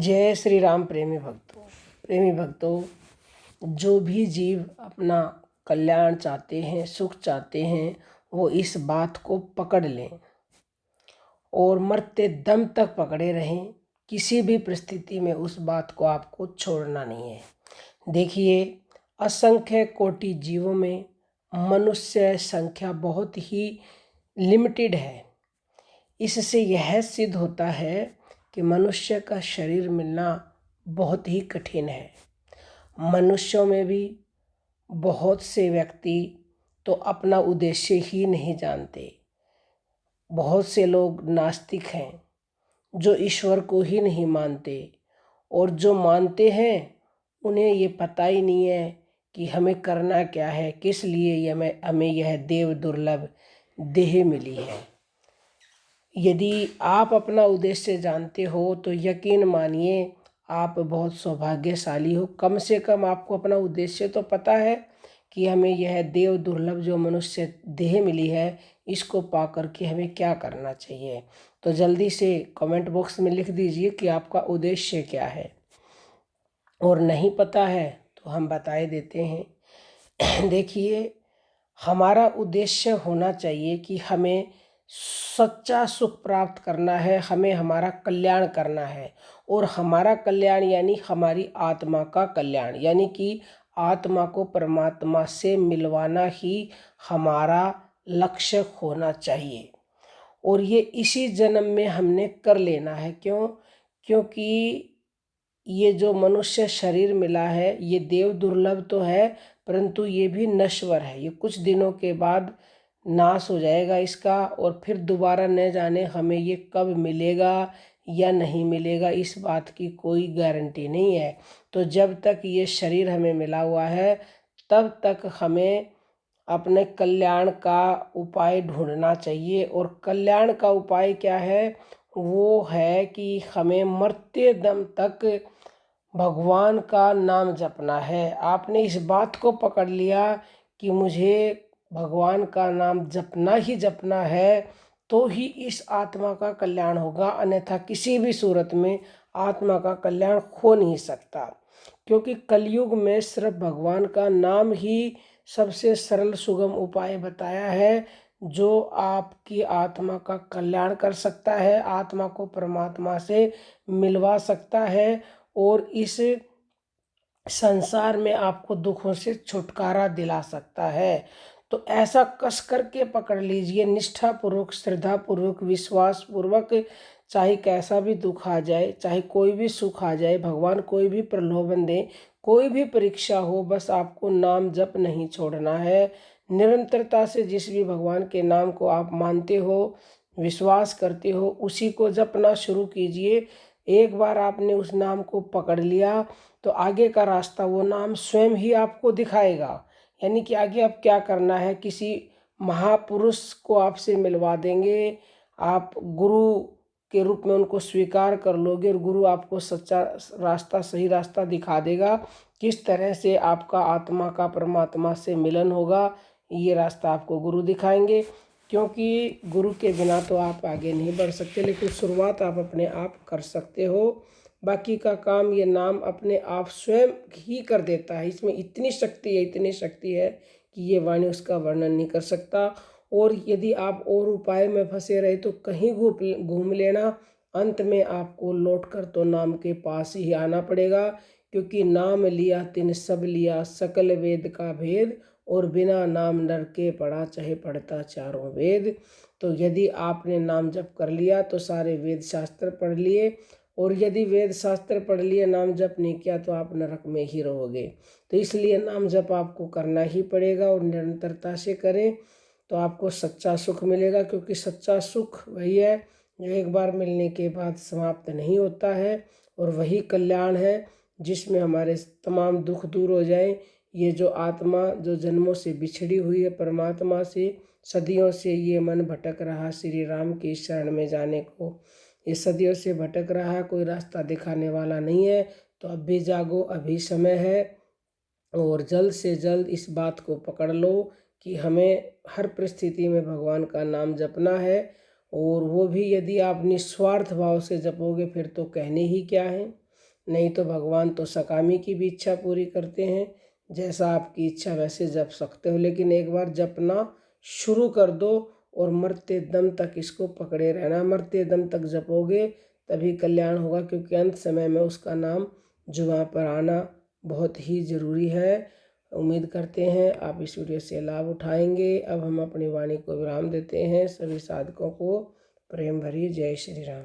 जय श्री राम। प्रेमी भक्तों, जो भी जीव अपना कल्याण चाहते हैं, सुख चाहते हैं, वो इस बात को पकड़ लें और मरते दम तक पकड़े रहें। किसी भी परिस्थिति में उस बात को आपको छोड़ना नहीं है। देखिए, असंख्य कोटि जीवों में मनुष्य संख्या बहुत ही लिमिटेड है। इससे यह सिद्ध होता है कि मनुष्य का शरीर मिलना बहुत ही कठिन है। मनुष्यों में भी बहुत से व्यक्ति तो अपना उद्देश्य ही नहीं जानते। बहुत से लोग नास्तिक हैं जो ईश्वर को ही नहीं मानते, और जो मानते हैं उन्हें ये पता ही नहीं है कि हमें करना क्या है, किस लिए हमें यह देव दुर्लभ देह मिली है। यदि आप अपना उद्देश्य जानते हो तो यकीन मानिए आप बहुत सौभाग्यशाली हो। कम से कम आपको अपना उद्देश्य तो पता है कि हमें यह देव दुर्लभ जो मनुष्य देह मिली है, इसको पा करके हमें क्या करना चाहिए। तो जल्दी से कमेंट बॉक्स में लिख दीजिए कि आपका उद्देश्य क्या है, और नहीं पता है तो हम बताए देते हैं। देखिए, हमारा उद्देश्य होना चाहिए कि हमें सच्चा सुख प्राप्त करना है, हमें हमारा कल्याण करना है। और हमारा कल्याण यानी हमारी आत्मा का कल्याण, यानी कि आत्मा को परमात्मा से मिलवाना ही हमारा लक्ष्य होना चाहिए। और ये इसी जन्म में हमने कर लेना है। क्योंकि ये जो मनुष्य शरीर मिला है, ये देव दुर्लभ तो है, परंतु ये भी नश्वर है। ये कुछ दिनों के बाद नाश हो जाएगा इसका, और फिर दोबारा न जाने हमें ये कब मिलेगा या नहीं मिलेगा, इस बात की कोई गारंटी नहीं है। तो जब तक ये शरीर हमें मिला हुआ है, तब तक हमें अपने कल्याण का उपाय ढूंढना चाहिए। और कल्याण का उपाय क्या है? वो है कि हमें मरते दम तक भगवान का नाम जपना है। आपने इस बात को पकड़ लिया कि मुझे भगवान का नाम जपना ही जपना है, तो ही इस आत्मा का कल्याण होगा, अन्यथा किसी भी सूरत में आत्मा का कल्याण हो नहीं सकता। क्योंकि कलयुग में सिर्फ भगवान का नाम ही सबसे सरल सुगम उपाय बताया है, जो आपकी आत्मा का कल्याण कर सकता है, आत्मा को परमात्मा से मिलवा सकता है, और इस संसार में आपको दुखों से छुटकारा दिला सकता है। तो ऐसा कस करके पकड़ लीजिए, निष्ठापूर्वक, श्रद्धापूर्वक, विश्वासपूर्वक। चाहे कैसा भी दुख आ जाए, चाहे कोई भी सुख आ जाए, भगवान कोई भी प्रलोभन दे, कोई भी परीक्षा हो, बस आपको नाम जप नहीं छोड़ना है। निरंतरता से जिस भी भगवान के नाम को आप मानते हो, विश्वास करते हो, उसी को जपना शुरू कीजिए। एक बार आपने उस नाम को पकड़ लिया तो आगे का रास्ता वो नाम स्वयं ही आपको दिखाएगा। यानी कि आगे अब क्या करना है, किसी महापुरुष को आपसे मिलवा देंगे, आप गुरु के रूप में उनको स्वीकार कर लोगे, और गुरु आपको सच्चा रास्ता, सही रास्ता दिखा देगा। किस तरह से आपका आत्मा का परमात्मा से मिलन होगा, ये रास्ता आपको गुरु दिखाएंगे। क्योंकि गुरु के बिना तो आप आगे नहीं बढ़ सकते, लेकिन शुरुआत आप अपने आप कर सकते हो। बाकी का काम ये नाम अपने आप स्वयं ही कर देता है। इसमें इतनी शक्ति है कि ये वाणी उसका वर्णन नहीं कर सकता। और यदि आप और उपाय में फंसे रहे तो कहीं घूम लेना, अंत में आपको लौटकर तो नाम के पास ही आना पड़ेगा। क्योंकि नाम लिया तिन सब लिया, सकल वेद का भेद, और बिना नाम नर के पढ़ा, चाहे पढ़ता चारों वेद। तो यदि आपने नाम जप कर लिया तो सारे वेद शास्त्र पढ़ लिए, और यदि वेद शास्त्र पढ़ लिए, नाम जप नहीं किया तो आप नरक में ही रहोगे। तो इसलिए नाम जप आपको करना ही पड़ेगा, और निरंतरता से करें तो आपको सच्चा सुख मिलेगा। क्योंकि सच्चा सुख वही है जो एक बार मिलने के बाद समाप्त नहीं होता है, और वही कल्याण है जिसमें हमारे तमाम दुख दूर हो जाए। ये जो आत्मा जो जन्मों से बिछड़ी हुई है परमात्मा से, सदियों से ये मन भटक रहा श्री राम की शरण में जाने को, ये सदियों से भटक रहा, कोई रास्ता दिखाने वाला नहीं है। तो अब भी जागो, अभी समय है, और जल्द से जल्द इस बात को पकड़ लो कि हमें हर परिस्थिति में भगवान का नाम जपना है। और वो भी यदि आप निस्वार्थ भाव से जपोगे, फिर तो कहने ही क्या है। नहीं तो भगवान तो सकामी की भी इच्छा पूरी करते हैं। जैसा आपकी इच्छा वैसे जप सकते हो, लेकिन एक बार जपना शुरू कर दो और मरते दम तक इसको पकड़े रहना। मरते दम तक जपोगे तभी कल्याण होगा, क्योंकि अंत समय में उसका नाम जुबां पर आना बहुत ही ज़रूरी है। उम्मीद करते हैं आप इस वीडियो से लाभ उठाएंगे। अब हम अपनी वाणी को विराम देते हैं। सभी साधकों को प्रेम भरी जय श्री राम।